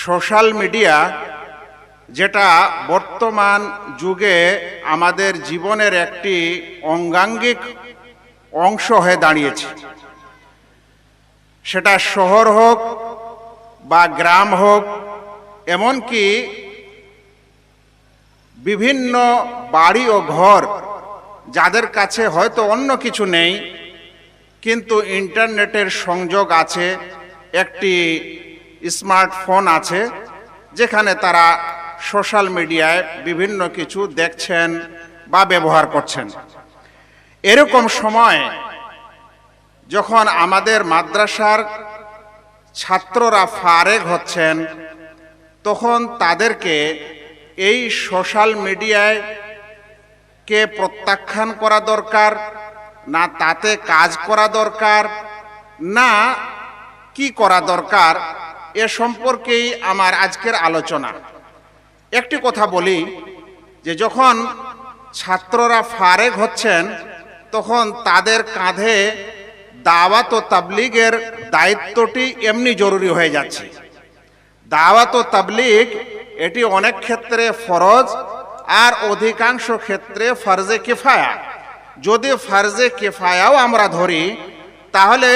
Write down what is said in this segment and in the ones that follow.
Social media যেটা বর্তমান যুগে আমাদের জীবনের একটি অঙ্গাঙ্গিক অংশ হয়ে দাঁড়িয়েছে। সেটা শহর হোক বা গ্রাম হোক, এমনকি বিভিন্ন বাড়ি ও ঘর যাদের কাছে হয়তো অন্য কিছু নেই কিন্তু ইন্টারনেটের সংযোগ আছে, একটি স্মার্টফোন আছে, যেখানে তারা সোশ্যাল মিডিয়ায় বিভিন্ন কিছু দেখছেন বা ব্যবহার করছেন। এরকম সময় যখন আমাদের মাদ্রাসার ছাত্ররা ফারেগ হচ্ছেন, তখন তাদেরকে এই সোশ্যাল মিডিয়ায় কে প্রত্যাখ্যান করা দরকার, না তাতে কাজ করা দরকার, না কি করা দরকার, এ সম্পর্কেই আমার আজকের আলোচনা। একটি কথা বলি যে যখন ছাত্ররা ফারেগ হচ্ছেন তখন তাদের কাঁধে দাওয়াত ও তাবলীগের দায়িত্বটি এমনি জরুরি হয়ে যাচ্ছে। দাওয়াত ও তাবলীগ এটি অনেক ক্ষেত্রে ফরজ আর অধিকাংশ ক্ষেত্রে ফরজে কিফায়া। যদি ফরজে কিফায়াও আমরা ধরি, তাহলে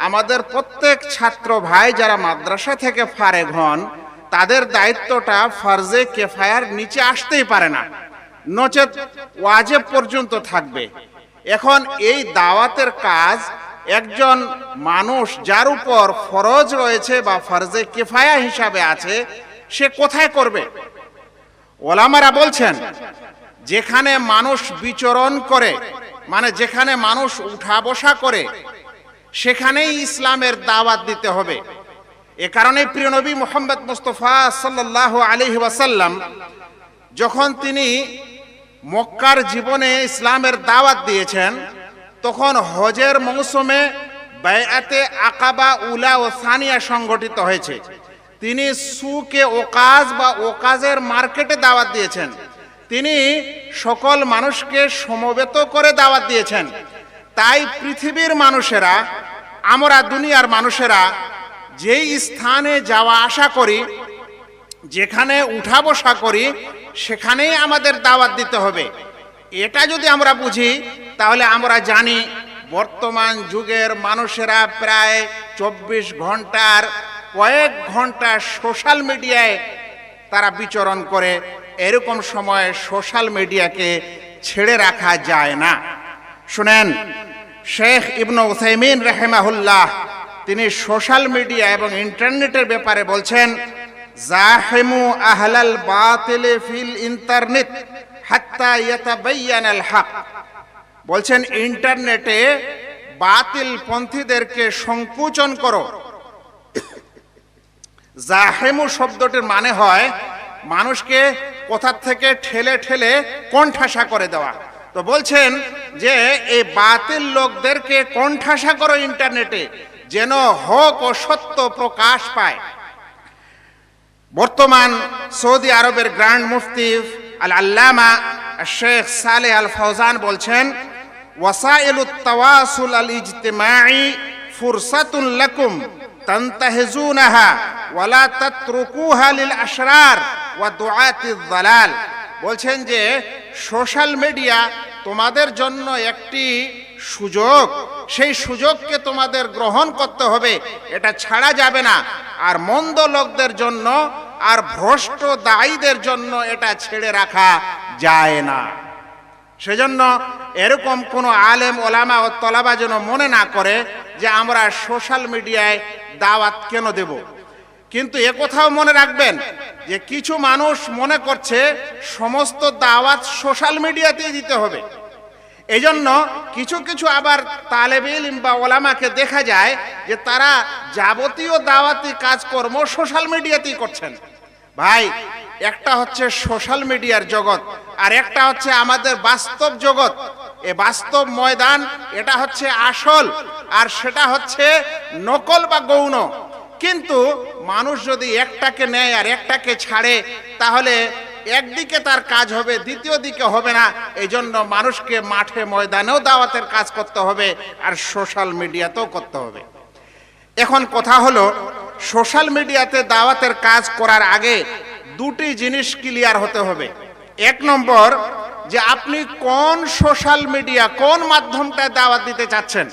আমাদের প্রত্যেক ছাত্র ভাই যারা মাদ্রাসা থেকে ফারেগ হন, তাদের দায়িত্বটা ফরজে কিফায়ার নিচে আসতেই পারে না, নচেত ওয়াজিব পর্যন্ত থাকবে। এখন এই দাওয়াতের কাজ একজন মানুষ যার উপর ফরজ রয়েছে বা ফরজে কিফায়া হিসাবে আছে, সে কোথায় করবে? ওলামারা বলছেন যেখানে মানুষ বিচরণ করে, মানে যেখানে মানুষ উঠা বসা করে, সেখানেই ইসলামের দাওয়াত দিতে হবে। এ কারণে প্রিয় নবী মুহাম্মদ মুস্তাফা সাল্লাল্লাহু আলাইহি ওয়াসাল্লাম যখন তিনি মক্কার জীবনে ইসলামের দাওয়াত দিয়েছেন, তখন হজের মৌসুমে বায়আতে আকাবা উলা ও সানিয়া সংগঠিত হয়েছে। তিনি সুকে ওকাজ বা ওকাজের মার্কেটে দাওয়াত দিয়েছেন। তিনি সকল মানুষকে সমবেত করে দাওয়াত দিয়েছেন। তাই পৃথিবীর মানুষেরা, আমরা দুনিয়ার মানুষেরা যেই স্থানে যাওয়া আসা করি, যেখানে উঠা বসা করি, সেখানেই আমাদের দাওয়াত দিতে হবে। এটা যদি আমরা বুঝি, তাহলে আমরা জানি বর্তমান যুগের মানুষেরা প্রায় 24 ঘন্টার কয়েক ঘন্টা সোশ্যাল মিডিয়ায় তারা বিচরণ করে। এরকম সময়ে সোশ্যাল মিডিয়াকে ছেড়ে রাখা যায় না। শুনেন, শেখ ইবনে উসাইমিন রাহিমাহুল্লাহ তিনি সোশ্যাল মিডিয়া এবং ইন্টারনেটের ব্যাপারে বলছেন, জাহিমু আহলাল বাতিল ফিল ইন্টারনেট হাত্তা ইয়াতাবায়ানাল হক। বলছেন ইন্টারনেটে বাতিল পন্থীদেরকে সংকোচন করো। জাহিমু শব্দটির মানে হয় মানুষকে কোথা থেকে ঠেলে ঠেলে কোণঠাসা করে দেওয়া। তো বলছেন যে এই বাতিল লোকদেরকে কোণঠাসা করো ইন্টারনেটে, যেন হক ও সত্য প্রকাশ পায়। বর্তমান সৌদি আরবের গ্র্যান্ড মুফতি আল আল্লামা শেখ সালেহ আল ফৌজান বলছেন, ওয়াসাইলুত তাওয়াসুল আল ইজতিমাই ফুরসাতুন লাকুম তানতাহিজুনাহা ওয়ালা তাতরুকুহা লিল আশরার ওয়া দুআতিয যালাল। বলছেন যে সোশ্যাল মিডিয়া তোমাদের জন্য একটি সুযোগ, সেই সুযোগকে তোমাদের গ্রহণ করতে হবে, এটা ছাড়া যাবে না। আর মন্দ লোকদের জন্য আর ভ্রষ্ট দায়ীদের জন্য এটা ছেড়ে রাখা যায় না। সেজন্য এরকম কোনো আলেম ওলামা ও তলাবা যেন মনে না করে যে আমরা সোশ্যাল মিডিয়ায় দাওয়াত কেন দেব। কিন্তু একথাও মনে রাখবেন যে কিছু মানুষ মনে করছে সমস্ত দাওয়াত সোশ্যাল মিডিয়াতেই দিতে হবে। এই জন্য কিছু কিছু আবার তালেবে ইলম বা ওলামাকে দেখা যায় যে তারা যাবতীয় দাওয়াতি কাজকর্ম সোশ্যাল মিডিয়াতেই করছেন। ভাই, একটা হচ্ছে সোশ্যাল মিডিয়ার জগৎ, আর একটা হচ্ছে আমাদের বাস্তব জগৎ। এ বাস্তব ময়দান, এটা হচ্ছে আসল, আর সেটা হচ্ছে নকল বা গৌণ। কিন্তু মানুষ যদি একটাকে নেয় আর একটাকে ছাড়ে, তাহলে একদিকে তার কাজ হবে, দ্বিতীয় দিকে হবে না। এই জন্য মানুষকে মাঠে ময়দানেও দাওয়াতের কাজ করতে হবে আর সোশ্যাল মিডিয়াতেও করতে হবে। এখন কথা হলো সোশ্যাল মিডিয়াতে দাওয়াতের কাজ করার আগে দুটি জিনিস ক্লিয়ার হতে হবে। এক নম্বর, যে আপনি কোন সোশ্যাল মিডিয়া, কোন মাধ্যমটায় দাওয়াত দিতে চাচ্ছেন।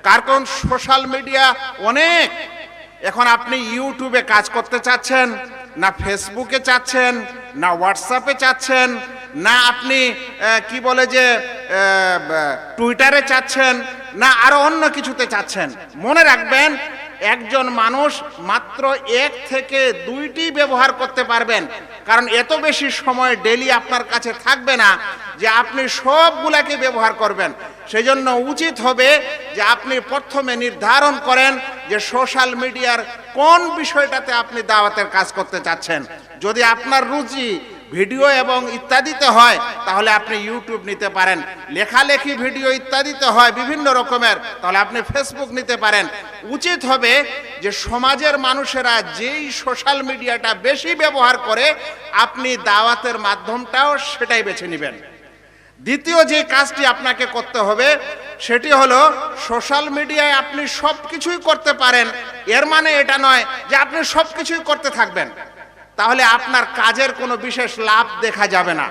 কারণ সোশ্যাল মিডিয়া অনেক, এখন আপনি ইউটিউবে কাজ করতে চাচ্ছেন, না ফেসবুকে চাচ্ছেন, না হোয়াটসঅ্যাপে চাচ্ছেন, না আপনি কি বলে যে টুইটারে চাচ্ছেন, না আরো অন্য কিছুতে চাচ্ছেন। মনে রাখবেন, একজন মানুষ মাত্র 1 থেকে 2টি ব্যবহার করতে পারবেন, কারণ এত বেশি সময় ডেলি আপনার কাছে থাকবে না যে আপনি সবগুলাকে ব্যবহার করবেন। সেই জন্য উচিত হবে যে আপনি প্রথমে নির্ধারণ করেন যে সোশ্যাল মিডিয়ার কোন বিষয়টাতে আপনি দাওয়াতের কাজ করতে চাচ্ছেন। যদি আপনার রুচি ভিডিও এবং ইত্যাদিতে হয় তাহলে আপনি ইউটিউব নিতে পারেন, লেখালেখি ভিডিও ইত্যাদিতে হয় বিভিন্ন রকমের, তাহলে আপনি ফেসবুক নিতে পারেন। উচিত হবে যে সমাজের মানুষেরা যেই সোশ্যাল মিডিয়াটা বেশি ব্যবহার করে আপনি দাওয়াতের মাধ্যমটাও সেটাই বেছে নেবেন। দ্বিতীয় যে কাজটি আপনাকে করতে হবে সেটি হলো, সোশ্যাল মিডিয়ায় আপনি সব কিছুই করতে পারেন, এর মানে এটা নয় যে আপনি সব কিছুই করতে থাকবেন, তাহলে আপনার কাজের কোনো বিশেষ লাভ দেখা যাবে না।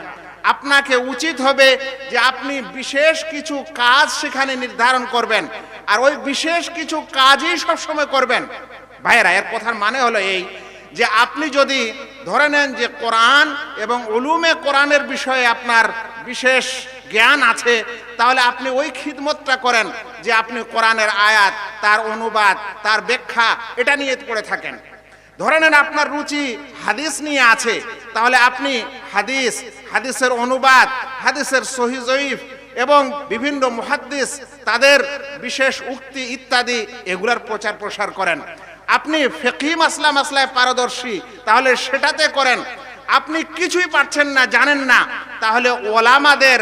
আপনাকে উচিত হবে যে আপনি বিশেষ কিছু কাজ সেখানে নির্ধারণ করবেন, আর ওই বিশেষ কিছু কাজই সবসময় করবেন। ভাইয়েরা, এর কথার মানে হলো এই যে আপনি যদি ধরে নেন যে কোরআন এবং উলুমে কোরআনের বিষয়ে আপনার বিশেষ জ্ঞান আছে, তাহলে আপনি ওই খিদমতটা করেন যে আপনি কোরআনের আয়াত, তার অনুবাদ, তার ব্যাখ্যা এটা নিয়ে পড়ে থাকেন। ধরে নেন আপনার রুচি হাদিস নিয়ে আছে, তাহলে আপনি হাদিসের অনুবাদ, হাদিসের সহিহ জয়ীফ এবং বিভিন্ন মুহাদ্দিস তাদের বিশেষ উক্তি ইত্যাদি এগুলার প্রচার প্রসার করেন। আপনি ফিকহি মাসলায় পারদর্শী, তাহলে সেটাতে করেন। আপনি কিছুই পারছেন না, জানেন না, তাহলে ওলামাদের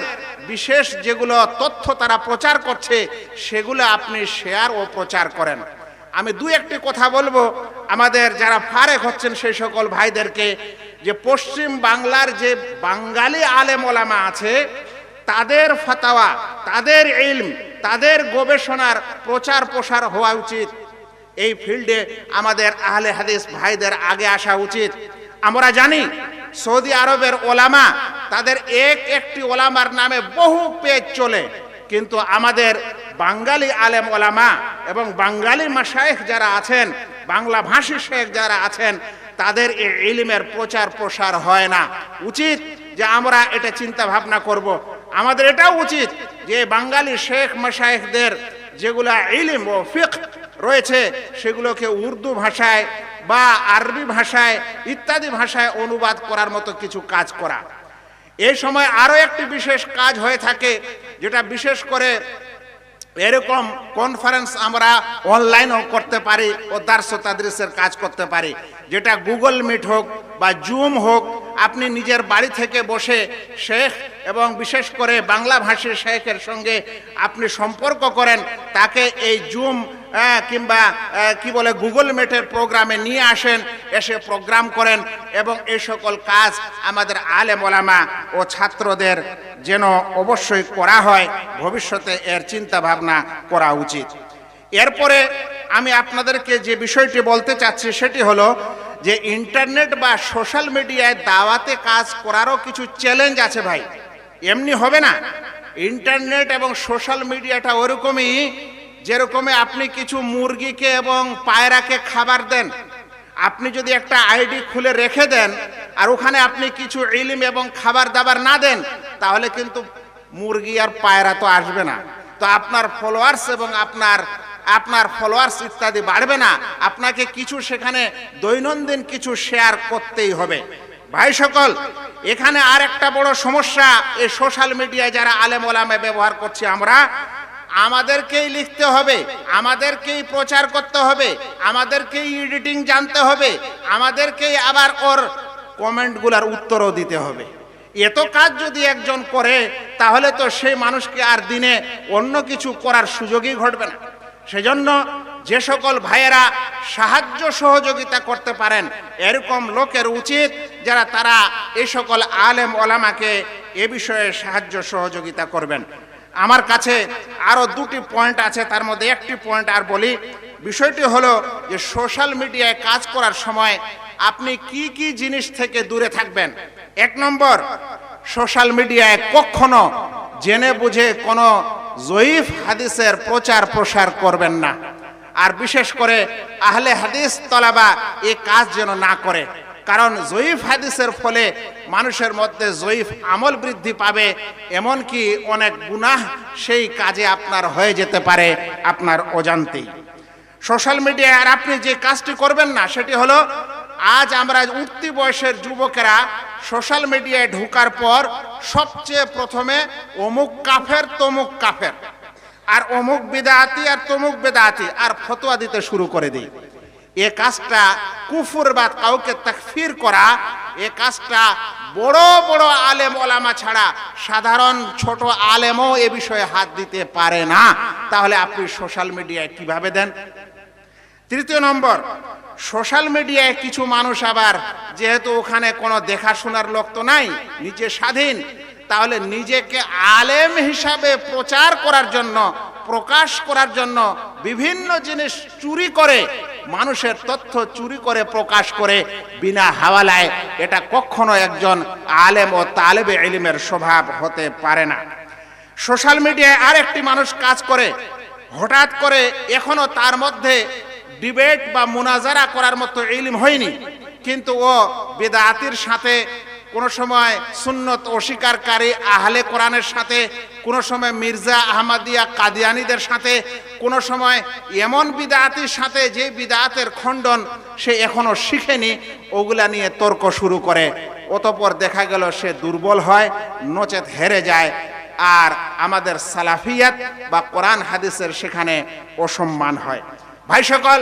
বিশেষ যেগুলো তথ্য তারা প্রচার করছে সেগুলো আপনি শেয়ার ও প্রচার করেন। আমি দুই একটি কথা বলবো আমাদের যারা ফারেক হচ্ছেন সেই সকল ভাইদেরকে, যে পশ্চিম বাংলার যে বাঙালি আলেম ওলামা আছে তাদের ফাতাওয়া, তাদের ইলম, তাদের গবেষণার প্রচার প্রসার হওয়া উচিত। এই ফিল্ডে আমাদের আহলে হাদিস ভাইদের আগে আসা উচিত। আমরা জানি সৌদি আরবের ওলামা, তাদের একটি ওলামার নামে বহু পেজ চলে, কিন্তু আমাদের বাঙালি আলেম ওলামা এবং বাঙালি মাশায়েখ যারা আছেন, বাংলা ভাষী শেখ যারা আছেন, তাদের এই ইলমের প্রচার প্রসার হয় না। উচিত যে আমরা এটা চিন্তা ভাবনা করব। আমাদের এটাও উচিত যে বাঙালি শেখ মাশায়েখদের যেগুলা ইলম ও ফিকহ রয়েছে সেগুলোকে উর্দু ভাষায় বা আরবি ভাষায় ইত্যাদি ভাষায় অনুবাদ করার মতো কিছু কাজ করা। এই সময় আরো একটি বিশেষ কাজ হয়ে থাকে, যেটা বিশেষ করে এরকম কনফারেন্স আমরা অনলাইনও করতে পারি ও দার্স ও তাদরিসের কাজ করতে পারি, যেটা গুগল মিট হোক বা জুম হোক। আপনি নিজের বাড়ি থেকে বসে শেখ এবং বিশেষ করে বাংলা ভাষী শেখের সঙ্গে আপনি সম্পর্ক করেন, তাকে এই জুম কিংবা কি বলে গুগল মিটের প্রোগ্রামে নিয়ে আসেন, এসে প্রোগ্রাম করেন, এবং এই সকল কাজ আমাদের আলেম ওলামা ও ছাত্রদের যেন অবশ্যই করা হয়, ভবিষ্যতে এর চিন্তা ভাবনা করা উচিত। এরপরে আমি আপনাদেরকে যে বিষয়টি বলতে চাচ্ছি সেটি হলো যে ইন্টারনেট বা সোশ্যাল মিডিয়ায় দাওয়াতে কাজ করারও কিছু চ্যালেঞ্জ আছে ভাই, এমনি হবে না। ইন্টারনেট এবং সোশ্যাল মিডিয়াটা ওরকমই যেরকমে আপনি কিছু মুরগিকে এবং পায়রাকে খাবার দেন, আপনি যদি একটা আইডি খুলে রেখে দেন আর ওখানে আপনি কিছু ইলম এবং খাবার দাবার না দেন, তাহলে কিন্তু মুরগি আর পায়রা তো আসবে না, তো আপনার ফলোয়ার্স এবং আপনার ফলোয়ার্স ইত্যাদি বাড়বে না। আপনাকে কিছু সেখানে দৈনন্দিন কিছু শেয়ার করতেই হবে। ভাই সকল, এখানে আর একটা বড় সমস্যা, এই সোশ্যাল মিডিয়ায় যারা আলেম ওলামা ব্যবহার করছি আমরা, আমাদেরকেই লিখতে হবে, আমাদেরকেই প্রচার করতে হবে, আমাদেরকেই এডিটিং জানতে হবে, আমাদেরকেই আবার ওর কমেন্টগুলোর উত্তরও দিতে হবে। এত কাজ যদি একজন করে তাহলে তো সেই মানুষকে আর দিনে অন্য কিছু করার সুযোগই ঘটবে না। সেজন্য যে সকল ভাইয়েরা সাহায্য সহযোগিতা করতে পারেন এরকম লোকের উচিত যারা তারা এই সকল আলেম ওলামাকে এ বিষয়ে সাহায্য সহযোগিতা করবেন। আমার কাছে আরো দুটি পয়েন্ট আছে, তার মধ্যে একটি পয়েন্ট আর বলি, বিষয়টি হলো যে সোশ্যাল মিডিয়ায় কাজ করার সময় আপনি কি কি জিনিস থেকে দূরে থাকবেন। 1 নম্বর, সোশ্যাল মিডিয়ায় কখনো জেনে বুঝে কোনো জয়ীফ হাদিসের প্রচার প্রসার করবেন না। আর বিশেষ করে আহলে হাদিস তলাবা এই কাজ যেন না করে, কারণ জয়ীফ হাদিসের ফলে মানুষের মধ্যে জয়ীফ আমল বৃদ্ধি পাবে, এমনকি অনেক গুনাহ সেই কাজে আপনার হয়ে যেতে পারে আপনার অজান্তেই। সোশ্যাল মিডিয়ায় আর আপনি যে কাজটি করবেন না সেটি হলো, আজ আমরা উঠতি বয়সের যুবকেরা সোশ্যাল মিডিয়ায় ঢোকার পর সবচেয়ে প্রথমে অমুক কাফের তমুক কাফের আর অমুক বিদআতি আর তমুক বিদআতি আর ফতোয়া দিতে শুরু করে দিই। এ কাজটা কুফর বা কাউকে তাকফির করা, এ কাজটা বড় বড় আলেম ওলামা ছাড়া সাধারণ ছোট আলেমও এ বিষয়ে হাত দিতে পারে না। তাহলে আপনি সোশ্যাল মিডিয়ায় কিভাবে দেন? 3 নম্বর, সোশ্যাল মিডিয়ায় কিছু মানুষ আবার যেহেতু ওখানে কোনো দেখাশোনার লোক তো নাই, নিজে স্বাধীন, তাহলে নিজেকে আলেম হিসাবে প্রচার করার জন্য, প্রকাশ করার জন্য বিভিন্ন জিনিস চুরি করে, মানুষের তথ্য চুরি করে প্রকাশ করে বিনা হাওয়ালায়। এটা কখনো একজন আলেম ও তালেবে ইলমের স্বভাব হতে পারে না। সোশ্যাল মিডিয়ায় আরেকটি মানুষ কাজ করে, হঠাৎ করে এখনো তার মধ্যে ডিবেট বা মুনাজারা করার মতো ইলম হয়নি, কিন্তু ও বিদআতির সাথে, কোন সময় সুন্নত অস্বীকারী আহলে কোরআনের সাথে, কোন সময় মির্জা আহমদিয়া কাদিয়ানীদের সাথে, কোন সময় এমন বিদআতির সাথে যে বিদআতের খণ্ডন সে এখনো শিখেনি, ওগুলা নিয়ে তর্ক শুরু করে। অতঃপর দেখা গেল সে দুর্বল হয়, নচেত হেরে যায়, আর আমাদের সালাফিয়াত বা কোরআন হাদিসের সেখানে অসম্মান হয়। ভাই সকল,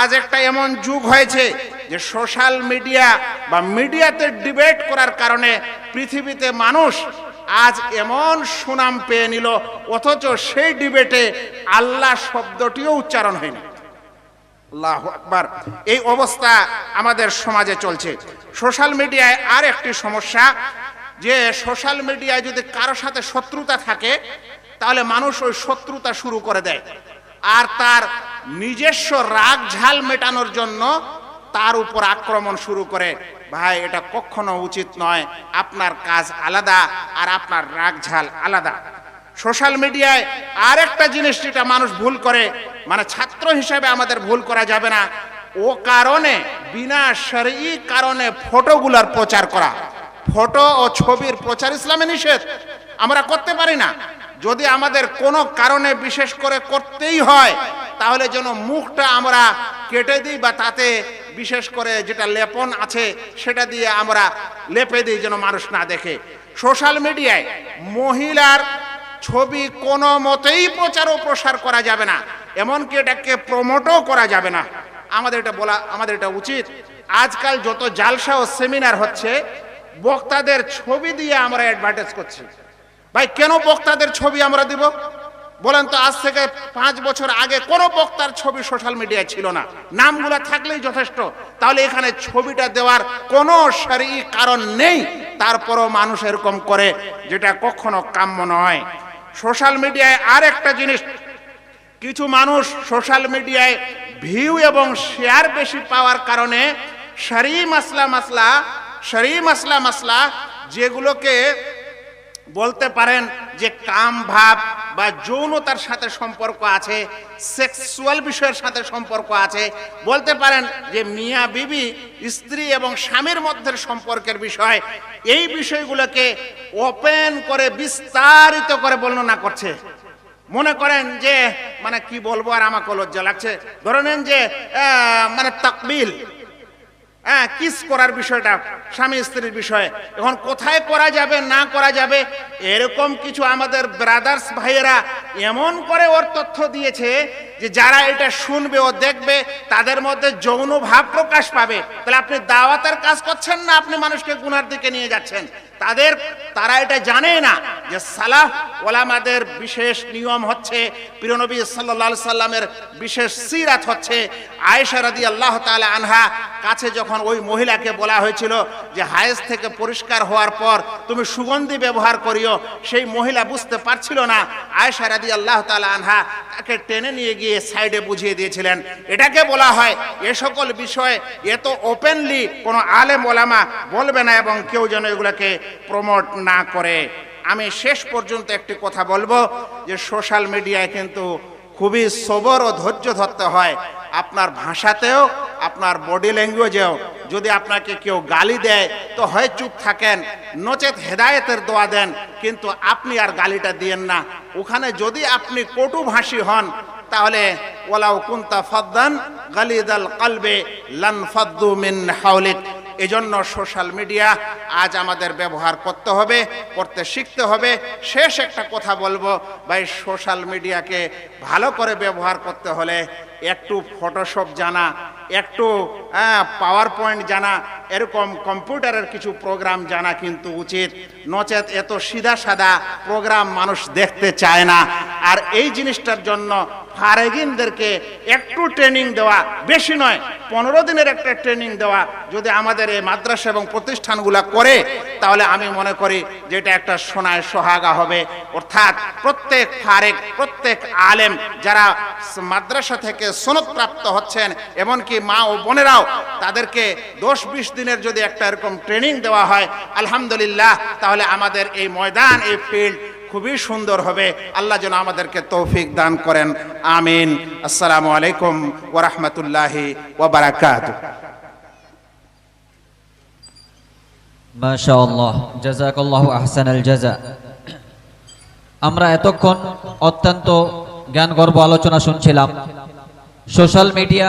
আজ একটা এমন যুগ হয়েছে যে সোশ্যাল মিডিয়া বা মিডিয়াতে ডিবেট করার কারণে পৃথিবীতে মানুষ আজ এমন সুনাম পেয়ে নিল, অথচ সেই ডিবেটে আল্লাহ শব্দটিও উচ্চারণ হয়নি। আল্লাহু আকবার। এই অবস্থা আমাদের সমাজে চলছে। সোশ্যাল মিডিয়ায় আর একটি সমস্যা, যে সোশ্যাল মিডিয়ায় যদি কারো সাথে শত্রুতা থাকে তাহলে মানুষ ওই শত্রুতা শুরু করে দেয়, আর তার নিজস্ব রাগ ঝাল মেটানোর জন্য তার উপর আক্রমণ শুরু করে। ভাই, এটা কখনো উচিত নয়। আপনার কাজ আলাদা আর আপনার রাগ ঝাল আলাদা। সোশ্যাল মিডিয়ায় আরেকটা জিনিস যেটা মানুষ ভুল করে, মানে ছাত্র হিসেবে আমাদের ভুল করা যাবে না, ও কারণে বিনা শরঈ কারণে ফটোগুলার প্রচার করা। ফটো ও ছবির প্রচার ইসলামে নিষেধ, আমরা করতে পারি না। যদি আমাদের কোনো কারণে বিশেষ করে করতেই হয় তাহলে যেন মুখটা আমরা কেটে দিই, বা তাতে বিশেষ করে যেটা লেপন আছে সেটা দিয়ে আমরা লেপে দিই যেন মানুষ না দেখে। সোশ্যাল মিডিয়ায় মহিলার ছবি কোনো মতেই প্রচার ও প্রসার করা যাবে না, এমনকি এটাকে প্রমোটও করা যাবে না। আমাদের এটা উচিত। আজকাল যত জালসা ও সেমিনার হচ্ছে, বক্তাদের ছবি দিয়ে আমরা অ্যাডভার্টাইজ করছি। ভাই, কেন বক্তাদের ছবি আমরা দিব বলেন তো? আজ থেকে 5 বছর আগে কোনো বক্তার ছবি সোশ্যাল মিডিয়ায় ছিল না, নামগুলো থাকলেই যথেষ্ট। তাহলে এখানে ছবিটা দেওয়ার কোনো শরঈ কারণ নেই, তারপরও মানুষ এরকম করে, যেটা কখনো কাম্য নয়। সোশ্যাল মিডিয়ায় আর একটা জিনিস, কিছু মানুষ সোশ্যাল মিডিয়ায় ভিউ এবং শেয়ার বেশি পাওয়ার কারণে শরঈ মাসলা যেগুলোকে বলতে পারেন যে কাম ভাব বা যৌনতার সাথে সম্পর্ক আছে, সেক্সুয়াল বিষয়ের সাথে সম্পর্ক আছে, বলতে পারেন যে মিয়া বিবি, স্ত্রী এবং স্বামীর মধ্যে সম্পর্কের বিষয়, এই বিষয়গুলোকে ওপেন করে বিস্তারিত করে বর্ণনা করছে। মনে করেন যে মানে কি বলবো, আর আমাকে লজ্জা লাগছে, ধরে নেন যে মানে তাকবিল, কিস করার বিষয়টা স্বামী স্ত্রীর বিষয়ে, এখন কোথায় করা যাবে না করা যাবে এরকম কিছু আমাদের ব্রাদার্স ভাইয়েরা এমন করে ওর তথ্য দিয়েছে যে যারা এটা শুনবে ও দেখবে তাদের মধ্যে যৌন ভাব প্রকাশ পাবে। তাহলে আপনি দাওয়াতের কাজ করছেন না, আপনি মানুষকে গুনার দিকে নিয়ে যাচ্ছেন। তারা এটা জানে না যে সালাফ ওলামাদের বিশেষ নিয়ম হচ্ছে, প্রিয় নবী সাল্লাল্লাহু আলাইহি সাল্লামের বিশেষ সিরাত হচ্ছে। আয়েশা রাদিয়াল্লাহু তাআলা আনহা কাছে যখন ওই মহিলাকে বলা হয়েছিল যে হায়েজ থেকে পরিষ্কার হওয়ার পর তুমি সুগন্ধি ব্যবহার করিও, সেই মহিলা বুঝতে পারছিল না। আয়েশা রাদিয়াল্লাহু তাআলা আনহা তাকে টেনে নিয়ে গিয়ে সাইডে বুঝিয়ে দিয়েছিলেন। এটাকে বলা হয় এ সকল বিষয়ে এত ওপেনলি কোনো আলেম ওলামা বলবে না এবং কেউ যেন এগুলোকে প্রমোট না করে। আমি শেষ পর্যন্ত একটি কথা বলবো যে সোশ্যাল মিডিয়ায় কিন্তু খুবই সবর ও ধৈর্য ধরতে হয়। আপনার ভাষাতেও আপনার বডি ল্যাঙ্গুয়েজেও যদি আপনাকে কেউ গালি দেয় তো হয় চুপ থাকেন, নচেত হেদায়েতের দোয়া দেন, কিন্তু আপনি আর গালিটা দিয়েন না। ওখানে যদি আপনি কটুভাষী হন তাহলে ওয়ালাউ কুনতা ফাদ্দান গালিদাল কলবে লান ফাদ্দু মিন হাওলিক। এজন্য সোশ্যাল মিডিয়া আজ আমাদের ব্যবহার করতে হবে, করতে শিখতে হবে। শেষ একটা কথা বলবো ভাই, সোশ্যাল মিডিয়াকে ভালো করে ব্যবহার করতে হলে একটু ফটোশপ জানা, একটু পাওয়ার পয়েন্ট জানা, এরকম কম্পিউটারের কিছু প্রোগ্রাম জানা কিন্তু উচিত। নচেত এত সিধা সাদা প্রোগ্রাম মানুষ দেখতে চায় না। আর এই জিনিসটার জন্য ফারেগিনদেরকে একটু ট্রেনিং দেওয়া, বেশি নয় 15 দিনের একটা ট্রেনিং দেওয়া যদি আমাদের এই মাদ্রাসা এবং প্রতিষ্ঠানগুলো করে তাহলে আমি মনে করি যে এটা একটা সোনায় সোহাগা হবে। অর্থাৎ প্রত্যেক ফারেক, প্রত্যেক আলেম যারা মাদ্রাসা থেকে সনদপ্রাপ্ত হচ্ছেন, এমনকি মা ও বোনেরাও, তাদেরকে 10-20 দিনের যদি একটা এরকম ট্রেনিং দেওয়া হয় আলহামদুলিল্লাহ, তাহলে আমাদের এই ময়দান, এই ফিল্ড খুবই সুন্দর হবে। আল্লাহ যেন আমাদেরকে তৌফিক দান করেন, আমিন। আসসালামু আলাইকুম ওয়া রাহমাতুল্লাহি ওয়া বারাকাতুহু। মাশাআল্লাহ, জাযাকাল্লাহু আহসানাল জাযা। আমরা এতক্ষণ অত্যন্ত জ্ঞানগর্ভ আলোচনা শুনছিলাম। Social media